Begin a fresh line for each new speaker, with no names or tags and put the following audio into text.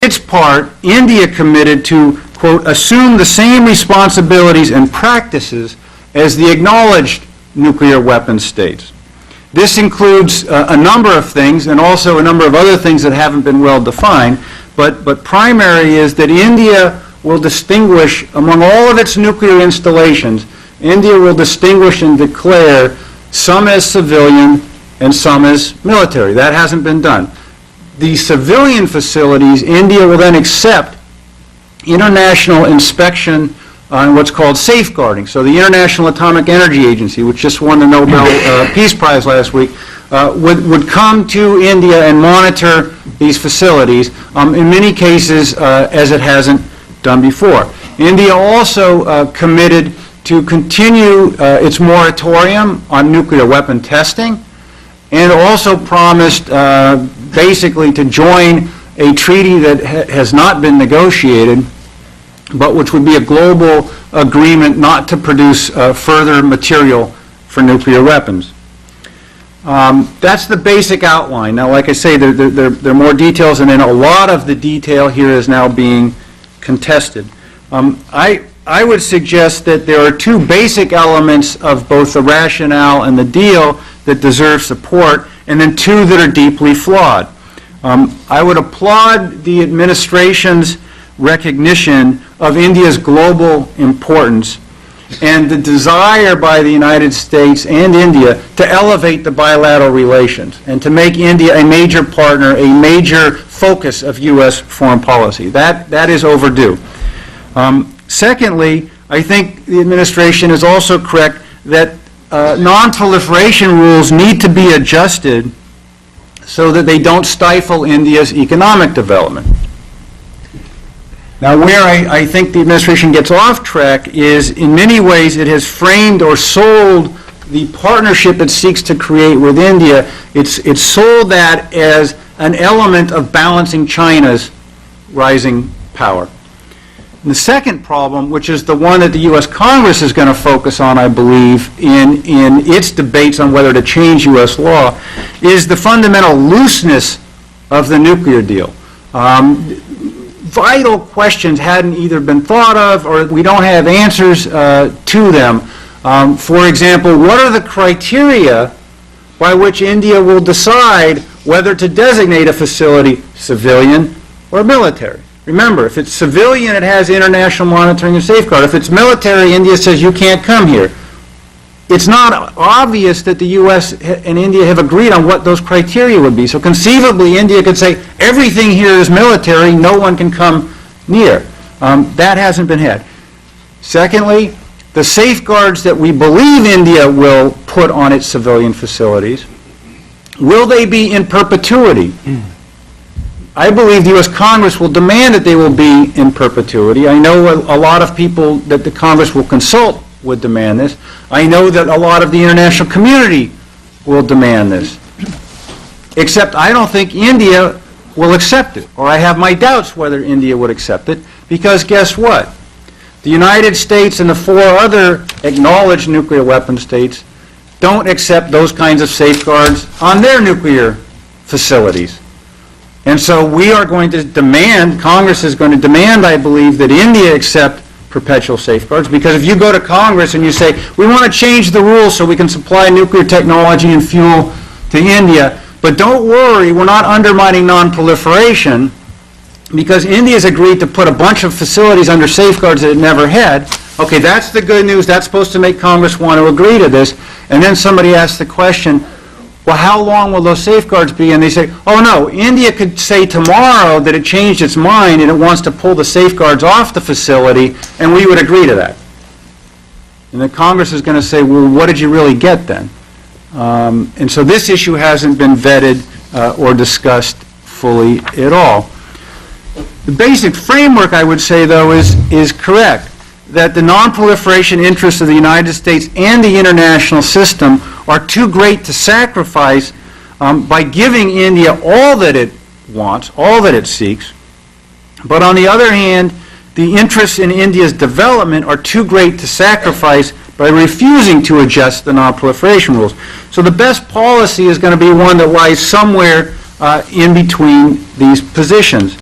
its part, India committed to, quote, assume the same responsibilities and practices as the acknowledged nuclear weapon states. This includes a number of things and also a number of other things that haven't been well defined, but primary is that India will distinguish among all of its nuclear installations, India will distinguish and declare some as civilian and some as military. That hasn't been done. The civilian facilities, India will then accept international inspection on what's called safeguarding. So the International Atomic Energy Agency, which just won the Nobel Peace Prize last week, would come to India and monitor these facilities, in many cases as it hasn't done before. India also committed to continue its moratorium on nuclear weapon testing, and also promised basically to join a treaty that has not been negotiated, but which would be a global agreement not to produce further material for nuclear weapons. That's the basic outline. Now, like I say, there are more details, and then a lot of the detail here is now being contested. I would suggest that there are two basic elements of both the rationale and the deal that deserve support, and then two that are deeply flawed. I would applaud the administration's recognition of India's global importance and the desire by the United States and India to elevate the bilateral relations and to make India a major partner, a major focus of U.S. foreign policy. That is overdue. Secondly, I think the administration is also correct that non-proliferation rules need to be adjusted so that they don't stifle India's economic development. Now, where I think the administration gets off track is, in many ways, it has framed or sold the partnership it seeks to create with India. It's sold that as an element of balancing China's rising power. And the second problem, which is the one that the U.S. Congress is going to focus on, I believe, in its debates on whether to change U.S. law, is the fundamental looseness of the nuclear deal. Vital questions hadn't either been thought of or we don't have answers to them. For example, what are the criteria by which India will decide whether to designate a facility civilian or military? Remember, if it's civilian, it has international monitoring and safeguard. If it's military, India says you can't come here. It's not obvious that the U.S. and India have agreed on what those criteria would be. So conceivably, India could say, everything here is military, no one can come near. That hasn't been had. Secondly, the safeguards that we believe India will put on its civilian facilities, will they be in perpetuity? I believe the U.S. Congress will demand that they will be in perpetuity. I know a lot of people that the Congress will consult would demand this. I know that a lot of the international community will demand this. Except I don't think India will accept it, or I have my doubts whether India would accept it, because guess what? The United States and the four other acknowledged nuclear weapon states don't accept those kinds of safeguards on their nuclear facilities. And so we are going to demand, Congress is going to demand, I believe, that India accept perpetual safeguards, because if you go to Congress and you say, we want to change the rules so we can supply nuclear technology and fuel to India, but don't worry, we're not undermining non-proliferation, because India's agreed to put a bunch of facilities under safeguards that it never had. Okay, that's the good news. That's supposed to make Congress want to agree to this. And then somebody asks the question, well, how long will those safeguards be? And they say, oh no, India could say tomorrow that it changed its mind and it wants to pull the safeguards off the facility, and we would agree to that. And the Congress is going to say, well, what did you really get then? And so this issue hasn't been vetted or discussed fully at all. The basic framework, I would say, though, is correct, that the non-proliferation interests of the United States and the international system are too great to sacrifice by giving India all that it wants, all that it seeks. But on the other hand, the interests in India's development are too great to sacrifice by refusing to adjust the non-proliferation rules. So the best policy is going to be one that lies somewhere in between these positions.